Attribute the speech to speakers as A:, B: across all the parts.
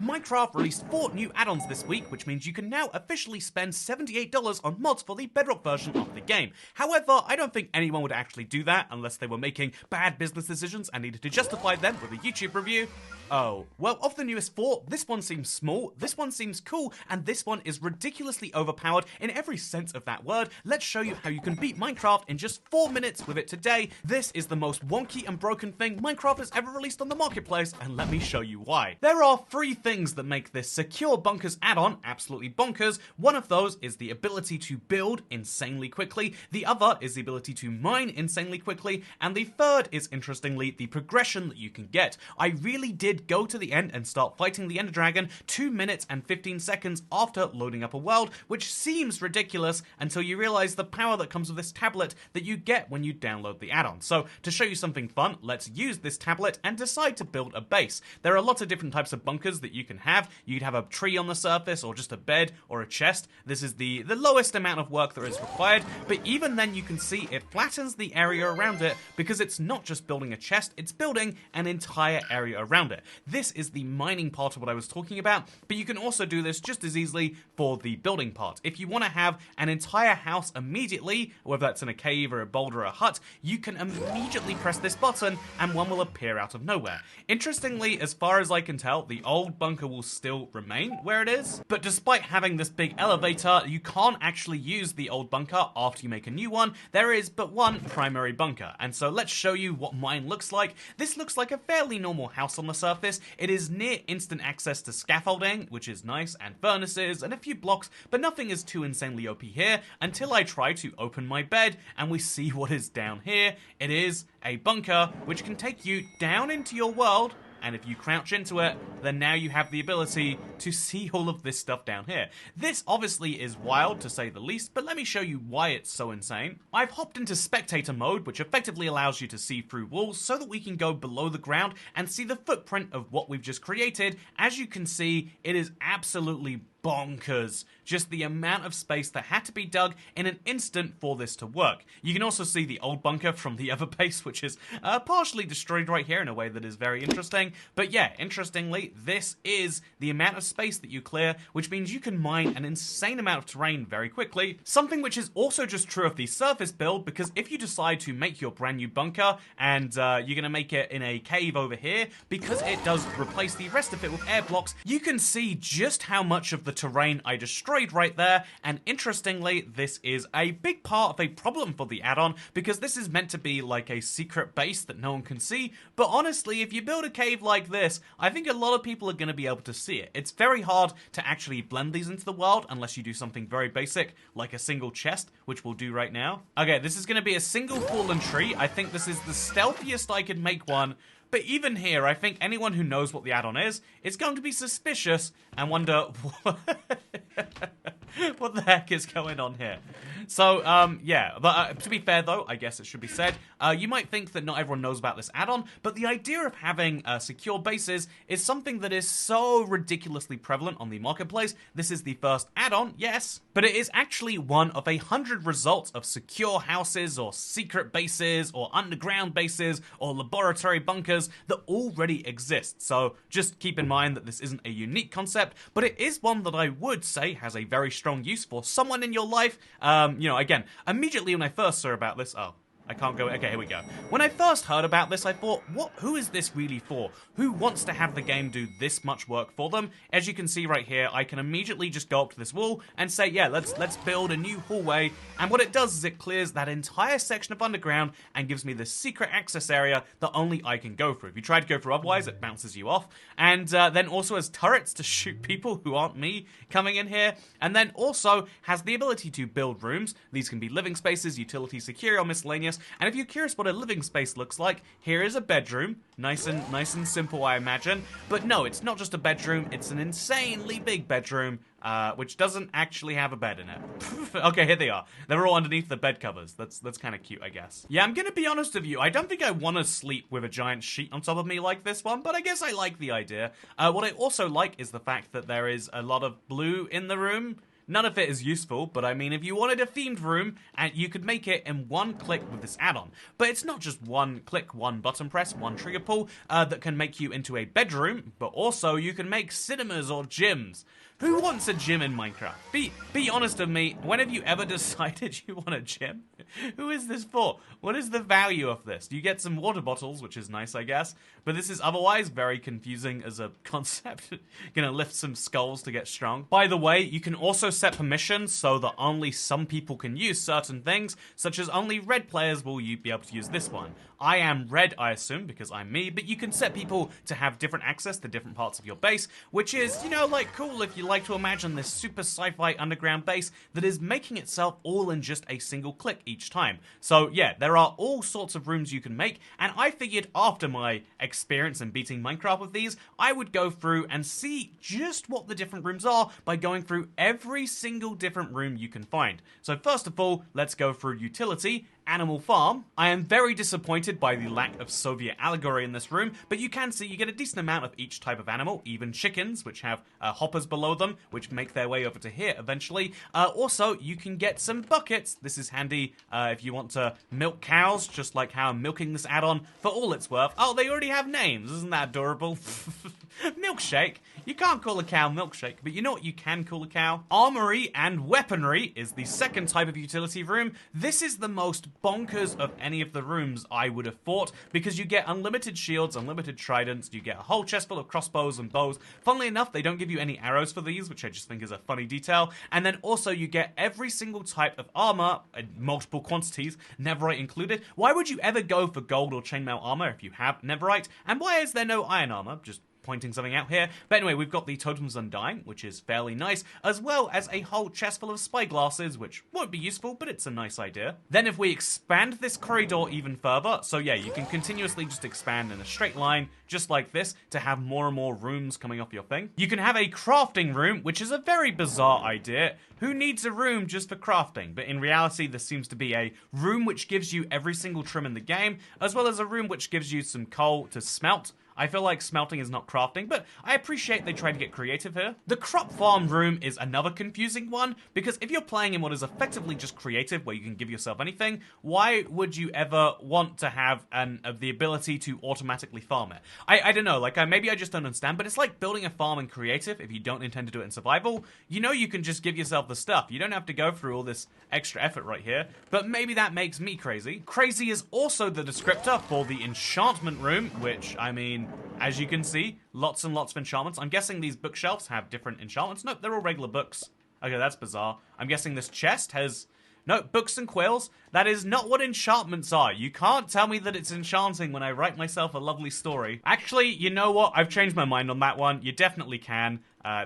A: Minecraft released 4 new add-ons this week, which means you can now officially spend $78 on mods for the Bedrock version of the game. However, I don't think anyone would actually do that unless they were making bad business decisions and needed to justify them with a YouTube review. Oh, well, of the newest 4, this one seems small, this one seems cool, and this one is ridiculously overpowered in every sense of that word. Let's show you how you can beat Minecraft in just 4 minutes with it today. This is the most wonky and broken thing Minecraft has ever released on the marketplace, and let me show you why. There are 3 things that make this Secure Bunkers add-on absolutely bonkers. One of those is the ability to build insanely quickly, the other is the ability to mine insanely quickly, and the third is, interestingly, the progression that you can get. I really did go to the end and start fighting the Ender Dragon 2 minutes and 15 seconds after loading up a world, which seems ridiculous until you realize the power that comes with this tablet that you get when you download the add-on. So, to show you something fun, let's use this tablet and decide to build a base. There are lots of different types of bunkers that you can have. You'd have a tree on the surface, or just a bed, or a chest. This is the lowest amount of work that is required, but even then you can see it flattens the area around it because it's not just building a chest, it's building an entire area around it. This is the mining part of what I was talking about, but you can also do this just as easily for the building part. If you want to have an entire house immediately, whether that's in a cave or a boulder or a hut, you can immediately press this button and one will appear out of nowhere. Interestingly, as far as I can tell, the old bunker will still remain where it is, but despite having this big elevator, you can't actually use the old bunker after you make a new one. There is but one primary bunker, and so let's show you what mine looks like. This looks like a fairly normal house on the surface. It is near instant access to scaffolding, which is nice, and furnaces, and a few blocks, but nothing is too insanely OP here until I try to open my bed, and we see what is down here. It is a bunker, which can take you down into your world, and if you crouch into it, then now you have the ability to see all of this stuff down here. This obviously is wild to say the least, but let me show you why it's so insane. I've hopped into spectator mode, which effectively allows you to see through walls so that we can go below the ground and see the footprint of what we've just created. As you can see, it is absolutely bonkers. Just the amount of space that had to be dug in an instant for this to work. You can also see the old bunker from the other base, which is partially destroyed right here in a way that is very interesting. But yeah, interestingly, this is the amount of space that you clear, which means you can mine an insane amount of terrain very quickly. Something which is also just true of the surface build, because if you decide to make your brand new bunker and you're going to make it in a cave over here, because it does replace the rest of it with air blocks, you can see just how much of the terrain I destroyed right there, and interestingly, this is a big part of a problem for the add-on, because this is meant to be like a secret base that no one can see, but honestly, if you build a cave like this, I think a lot of people are going to be able to see it. It's very hard to actually blend these into the world unless you do something very basic, like a single chest, which we'll do right now. Okay, this is going to be a single fallen tree. I think this is the stealthiest I could make one. But even here, I think anyone who knows what the add-on is going to be suspicious and wonder, what the heck is going on here? So, yeah, but to be fair though, I guess it should be said, you might think that not everyone knows about this add-on, but the idea of having secure bases is something that is so ridiculously prevalent on the marketplace. This is the first add-on, yes, but it is actually one of 100 results of secure houses or secret bases or underground bases or laboratory bunkers that already exist. So just keep in mind that this isn't a unique concept, but it is one that I would say has a very strong use for someone in your life. You know, again, immediately when I first saw about this, I can't go. Okay, here we go. When I first heard about this, I thought, who is this really for? Who wants to have the game do this much work for them? As you can see right here, I can immediately just go up to this wall and say, yeah, let's build a new hallway. And what it does is it clears that entire section of underground and gives me this secret access area that only I can go through. If you try to go through otherwise, it bounces you off. And then also has turrets to shoot people who aren't me coming in here. And then also has the ability to build rooms. These can be living spaces, utility, secure, or miscellaneous. And if you're curious what a living space looks like, here is a bedroom. Nice and simple, I imagine. But no, it's not just a bedroom, it's an insanely big bedroom, which doesn't actually have a bed in it. Okay, here they are. They're all underneath the bed covers. That's kind of cute, I guess. Yeah, I'm gonna be honest with you, I don't think I want to sleep with a giant sheet on top of me like this one, but I guess I like the idea. What I also like is the fact that there is a lot of blue in the room. none of it is useful, but I mean, if you wanted a themed room, and you could make it in one click with this add-on. But it's not just one click, one button press, one trigger pull that can make you into a bedroom, but also you can make cinemas or gyms. Who wants a gym in Minecraft? Be honest with me, when have you ever decided you want a gym? Who is this for? What is the value of this? You get some water bottles, which is nice, I guess, but this is otherwise very confusing as a concept. Gonna lift some skulls to get strong. By the way, you can also set permissions so that only some people can use certain things, such as only red players will you be able to use this one. I am red, I assume, because I'm me, but you can set people to have different access to different parts of your base, which is, you know, like cool if you like to imagine this super sci-fi underground base that is making itself all in just a single click each time. So yeah, there are all sorts of rooms you can make, and I figured after my experience in beating Minecraft with these, I would go through and see just what the different rooms are by going through every single different room you can find. So first of all, let's go through utility. Animal Farm. I am very disappointed by the lack of Soviet allegory in this room, but you can see you get a decent amount of each type of animal, even chickens, which have hoppers below them, which make their way over to here eventually. Also, you can get some buckets. This is handy if you want to milk cows, just like how I'm milking this add-on for all it's worth. Oh, they already have names. Isn't that adorable? Milkshake. You can't call a cow Milkshake, but you know what you can call a cow? Armory and Weaponry is the second type of utility room. This is the most bonkers of any of the rooms, I would have thought, because you get unlimited shields, unlimited tridents, you get a whole chest full of crossbows and bows. Funnily enough, they don't give you any arrows for these, which I just think is a funny detail. And then also you get every single type of armor, multiple quantities, Netherite included. Why would you ever go for gold or chainmail armor if you have Netherite? And why is there no iron armor? Just pointing something out here. But anyway, we've got the Totems Undying, which is fairly nice, as well as a whole chest full of spyglasses, which won't be useful, but it's a nice idea. Then if we expand this corridor even further, so yeah, you can continuously just expand in a straight line, just like this, to have more and more rooms coming off your thing. You can have a crafting room, which is a very bizarre idea. Who needs a room just for crafting? But in reality, this seems to be a room which gives you every single trim in the game, as well as a room which gives you some coal to smelt. I feel like smelting is not crafting, but I appreciate they tried to get creative here. The crop farm room is another confusing one, because if you're playing in what is effectively just creative, where you can give yourself anything, why would you ever want to have the ability to automatically farm it? I don't know, like maybe I just don't understand, but it's like building a farm in creative if you don't intend to do it in survival. You know you can just give yourself the stuff. You don't have to go through all this extra effort right here, but maybe that makes me crazy. Crazy is also the descriptor for the enchantment room, which, I mean, as you can see, lots and lots of enchantments. I'm guessing these bookshelves have different enchantments. Nope, they're all regular books. Okay, that's bizarre. I'm guessing this chest has... No, books and quills. That is not what enchantments are. You can't tell me that it's enchanting when I write myself a lovely story. Actually, you know what? I've changed my mind on that one. You definitely can.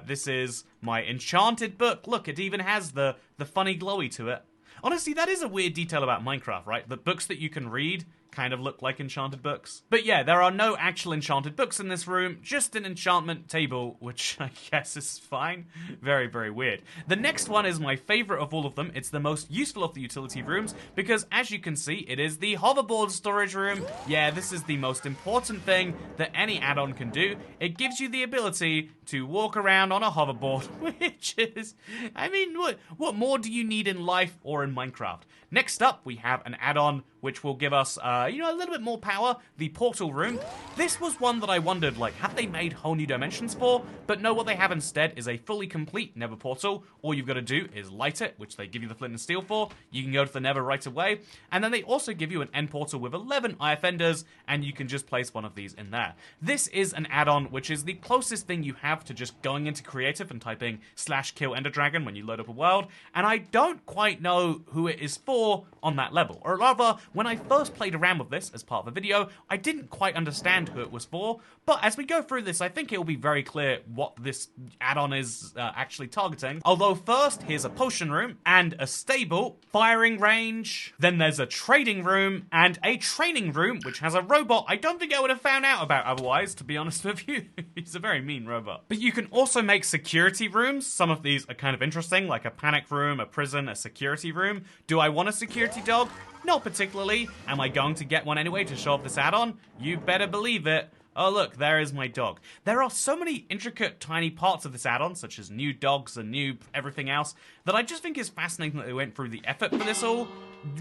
A: This is my enchanted book. Look, it even has the funny glowy to it. Honestly, that is a weird detail about Minecraft, right? The books that you can read kind of look like enchanted books. But yeah, there are no actual enchanted books in this room, just an enchantment table, which I guess is fine. Very, very weird. The next one is my favorite of all of them. It's the most useful of the utility rooms, because as you can see, it is the hoverboard storage room. Yeah, this is the most important thing that any add-on can do. It gives you the ability to walk around on a hoverboard, which is, I mean, what more do you need in life or in Minecraft? Next up, we have an add-on which will give us, a little bit more power, the portal room. This was one that I wondered, like, have they made whole new dimensions for? But no, what they have instead is a fully complete Nether portal. All you've got to do is light it, which they give you the flint and steel for. You can go to the Nether right away. And then they also give you an end portal with 11 IF-enders, and you can just place one of these in there. This is an add-on which is the closest thing you have to just going into creative and typing /kill Ender Dragon when you load up a world, and I don't quite know who it is for on that level. Or rather, when I first played around with this as part of the video, I didn't quite understand who it was for, but as we go through this, I think it will be very clear what this add-on is actually targeting. Although first, here's a potion room, and a stable, firing range, then there's a trading room, and a training room, which has a robot I don't think I would have found out about otherwise, to be honest with you. He's a very mean robot. But you can also make security rooms. Some of these are kind of interesting, like a panic room, a prison, a security room. Do I want a security dog? Not particularly. Am I going to get one anyway to show off this add-on? You better believe it. Oh look, there is my dog. There are so many intricate tiny parts of this add-on, such as new dogs and new everything else, that I just think is fascinating that they went through the effort for this all,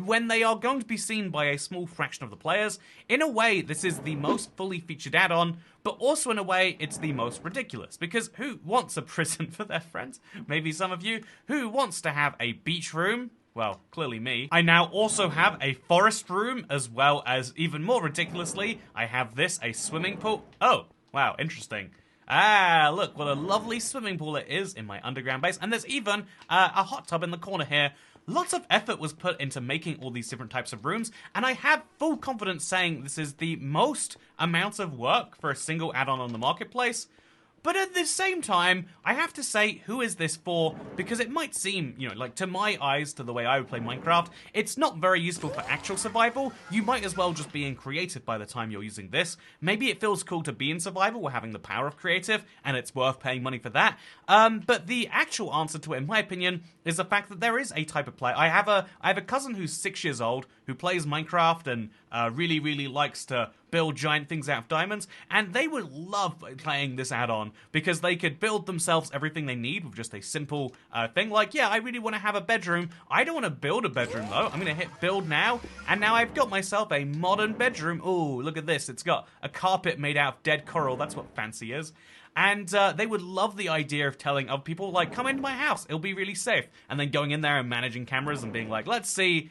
A: when they are going to be seen by a small fraction of the players. In a way, this is the most fully featured add-on, but also in a way, it's the most ridiculous. Because who wants a prison for their friends? Maybe some of you. Who wants to have a beach room? Well, clearly me. I now also have a forest room, as well as, even more ridiculously, I have this, a swimming pool. Oh, wow, interesting. Ah, look, what a lovely swimming pool it is in my underground base. And there's even a hot tub in the corner here. Lots of effort was put into making all these different types of rooms, and I have full confidence saying this is the most amount of work for a single add-on on the marketplace. But at the same time, I have to say, who is this for? Because it might seem, like to my eyes, to the way I would play Minecraft, it's not very useful for actual survival. You might as well just be in creative by the time you're using this. Maybe it feels cool to be in survival, we're having the power of creative, and it's worth paying money for that. But the actual answer to it, in my opinion, is the fact that there is a type of player. I have a cousin who's 6 years old, who plays Minecraft and really, really likes to build giant things out of diamonds, and they would love playing this add-on because they could build themselves everything they need with just a simple thing like, yeah, I really want to have a bedroom. I don't want to build a bedroom though. I'm going to hit build now, and now I've got myself a modern bedroom. Ooh, look at this. It's got a carpet made out of dead coral. That's what fancy is. And they would love the idea of telling other people, like, come into my house, it'll be really safe. And then going in there and managing cameras and being like, let's see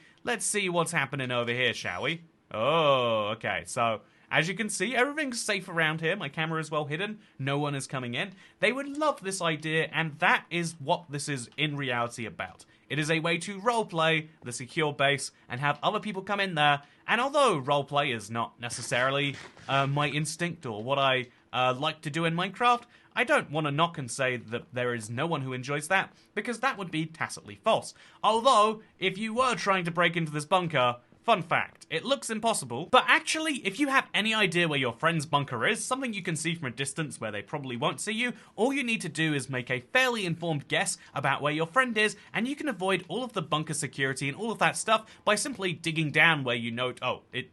A: what's happening over here, shall we? Oh, okay, so as you can see, everything's safe around here. My camera is well hidden. No one is coming in. They would love this idea, and that is what this is in reality about. It is a way to roleplay the secure base and have other people come in there. And although roleplay is not necessarily my instinct or what I like to do in Minecraft, I don't want to knock and say that there is no one who enjoys that, because that would be tacitly false. Although, if you were trying to break into this bunker, fun fact, it looks impossible, but actually, if you have any idea where your friend's bunker is, something you can see from a distance where they probably won't see you, all you need to do is make a fairly informed guess about where your friend is, and you can avoid all of the bunker security and all of that stuff by simply digging down where you know,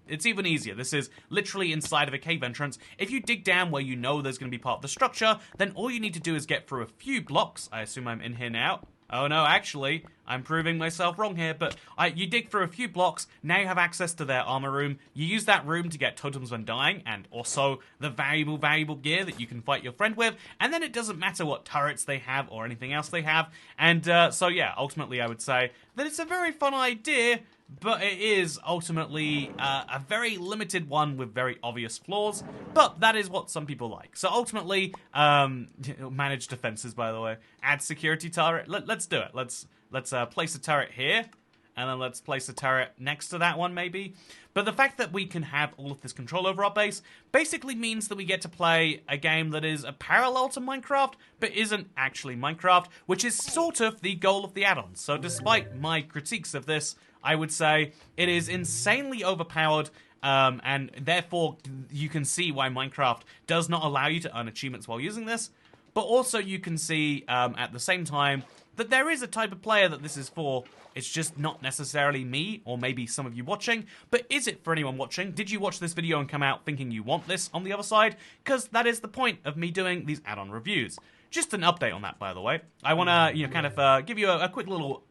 A: it's even easier. This is literally inside of a cave entrance. If you dig down where you know there's going to be part of the structure, then all you need to do is get through a few blocks. I assume I'm in here now. Oh no, actually, I'm proving myself wrong here, but you dig through a few blocks, now you have access to their armor room, you use that room to get totems when dying, and also the valuable gear that you can fight your friend with, and then it doesn't matter what turrets they have or anything else they have, and so yeah, ultimately I would say that it's a very fun idea, but it is ultimately a very limited one with very obvious flaws, but that is what some people like. So ultimately, manage defenses, by the way. Add security turret. Let's do it. Let's place a turret here, and then let's place a turret next to that one, maybe. But the fact that we can have all of this control over our base basically means that we get to play a game that is a parallel to Minecraft, but isn't actually Minecraft, which is sort of the goal of the add-on. So despite my critiques of this, I would say it is insanely overpowered, and therefore you can see why Minecraft does not allow you to earn achievements while using this, but also you can see at the same time that there is a type of player that this is for. It's just not necessarily me, or maybe some of you watching, but is it for anyone watching? Did you watch this video and come out thinking you want this on the other side? Because that is the point of me doing these add-on reviews. Just an update on that, by the way. I want to, kind of give you a quick little,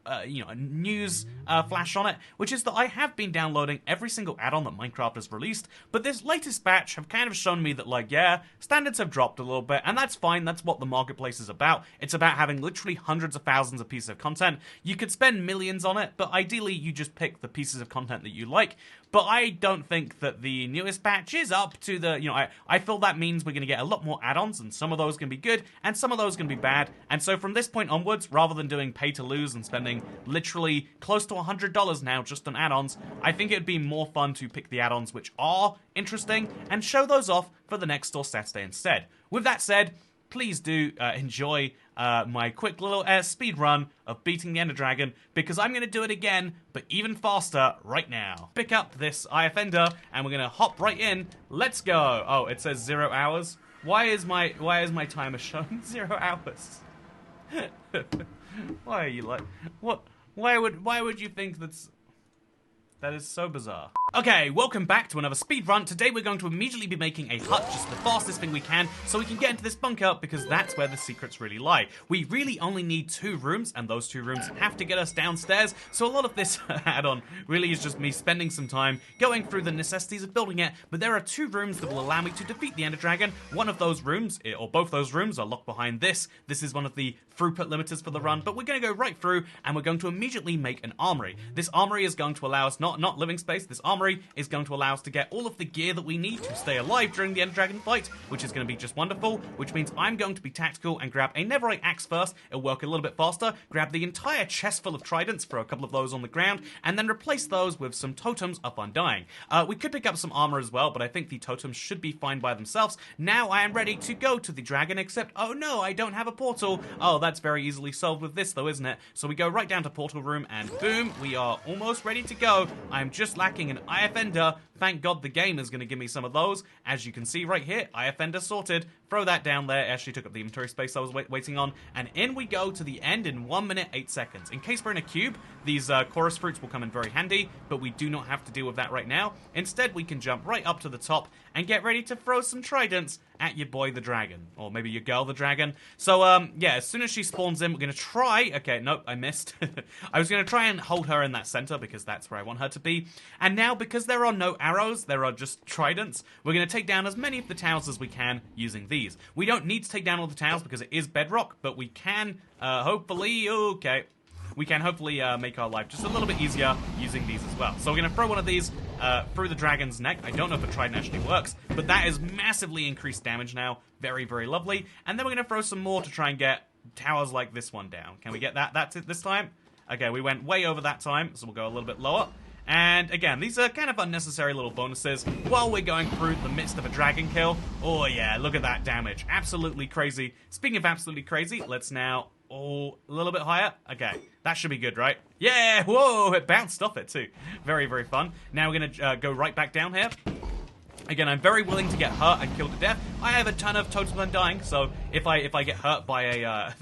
A: news flash on it, which is that I have been downloading every single add-on that Minecraft has released, but this latest batch have kind of shown me that, like, yeah, standards have dropped a little bit, and that's fine. That's what the marketplace is about. It's about having literally hundreds of thousands of pieces of content. You could spend millions on it, but ideally you just pick the pieces of content that you like. But I don't think that the newest patch is up to the, I feel that means we're going to get a lot more add-ons, and some of those can be good, and some of those can be bad. And so from this point onwards, rather than doing pay to lose and spending literally close to $100 now just on add-ons, I think it'd be more fun to pick the add-ons which are interesting and show those off for the next store Saturday instead. With that said, please do enjoy my quick little speed run of beating the Ender Dragon, because I'm going to do it again, but even faster right now. Pick up this IF-Ender, and we're going to hop right in. Let's go. Oh, it says 0 hours. Why is my timer showing 0 hours? Why are you like, what? Why would you think that is so bizarre? Okay, welcome back to another speed run. Today we're going to immediately be making a hut, just the fastest thing we can, so we can get into this bunker, because that's where the secrets really lie. We really only need 2 rooms, and those 2 rooms have to get us downstairs, so a lot of this add-on really is just me spending some time going through the necessities of building it, but there are 2 rooms that will allow me to defeat the Ender Dragon. One of those rooms, or both those rooms, are locked behind this. This is one of the throughput limiters for the run, but we're going to go right through, and we're going to immediately make an armory. This armory is going to allow us, not living space, this armory is going to allow us to get all of the gear that we need to stay alive during the Ender Dragon fight, which is going to be just wonderful, which means I'm going to be tactical and grab a Netherite axe first. It'll work a little bit faster. Grab the entire chest full of tridents, throw a couple of those on the ground, and then replace those with some totems of Undying. We could pick up some armor as well, but I think the totems should be fine by themselves. Now I am ready to go to the dragon, except, oh no, I don't have a portal. Oh, that's very easily solved with this though, isn't it? So we go right down to portal room, and boom, we are almost ready to go. I'm just lacking an IF Ender. Thank God the game is going to give me some of those. As you can see right here, IF Ender sorted. Throw that down there. It actually took up the inventory space I was waiting on. And in we go to the end in 1 minute, 8 seconds. In case we're in a cube, these chorus fruits will come in very handy, but we do not have to deal with that right now. Instead, we can jump right up to the top and get ready to throw some tridents at your boy the dragon. Or maybe your girl the dragon. So, yeah, as soon as she spawns in, we're going to try... Okay, nope, I missed. I was going to try and hold her in that center because that's where I want her to be. And now, because there are no arrows, there are just tridents, we're going to take down as many of the towers as we can using these. We don't need to take down all the towers because it is bedrock, but we can, hopefully... Okay. We can hopefully make our life just a little bit easier using these as well. So we're going to throw one of these through the dragon's neck. I don't know if the trident actually works, but that is massively increased damage now. Very, very lovely. And then we're going to throw some more to try and get towers like this one down. Can we get that? That's it this time? Okay, we went way over that time, so we'll go a little bit lower. And again, these are kind of unnecessary little bonuses while we're going through the midst of a dragon kill. Oh yeah, look at that damage. Absolutely crazy. Speaking of absolutely crazy, let's now... Oh, a little bit higher? Okay, that should be good, right? Yeah, whoa, it bounced off it too. Very, very fun. Now we're gonna go right back down here. Again, I'm very willing to get hurt and killed to death. I have a ton of totems undying, so if I get hurt by a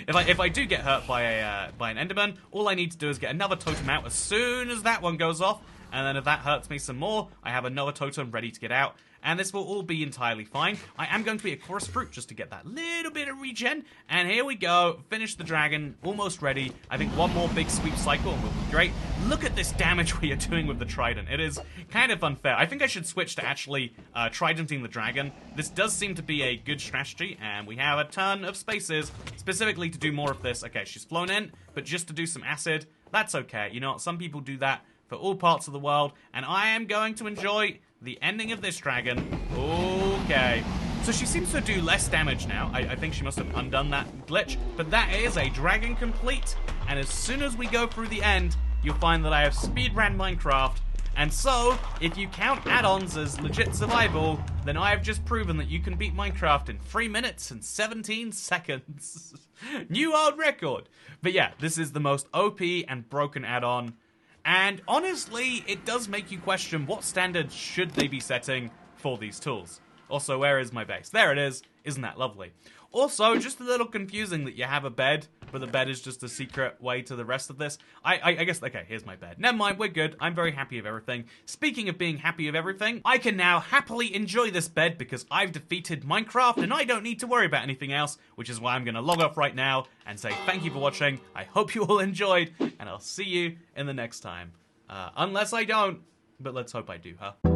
A: if I do get hurt by an Enderman, all I need to do is get another totem out as soon as that one goes off, and then if that hurts me some more, I have another totem ready to get out. And this will all be entirely fine. I am going to be a chorus fruit just to get that little bit of regen. And here we go. Finish the dragon. Almost ready. I think one more big sweep cycle and we'll be great. Look at this damage we are doing with the trident. It is kind of unfair. I think I should switch to actually tridenting the dragon. This does seem to be a good strategy. And we have a ton of spaces specifically to do more of this. Okay, she's flown in, but just to do some acid. That's okay. You know what? Some people do that for all parts of the world. And I am going to enjoy... the ending of this dragon. Okay. So she seems to do less damage now. I think she must have undone that glitch. But that is a dragon complete. And as soon as we go through the end, you'll find that I have speedran Minecraft. And so, if you count add-ons as legit survival, then I have just proven that you can beat Minecraft in 3 minutes and 17 seconds. New world record. But yeah, this is the most OP and broken add-on. And honestly, it does make you question what standards should they be setting for these tools. Also, where is my base? There it is. Isn't that lovely? Also, just a little confusing that you have a bed, but the bed is just a secret way to the rest of this. I guess, okay, here's my bed. Never mind, we're good. I'm very happy with everything. Speaking of being happy with everything, I can now happily enjoy this bed because I've defeated Minecraft and I don't need to worry about anything else, which is why I'm going to log off right now and say thank you for watching. I hope you all enjoyed, and I'll see you in the next time. Unless I don't, but let's hope I do, huh?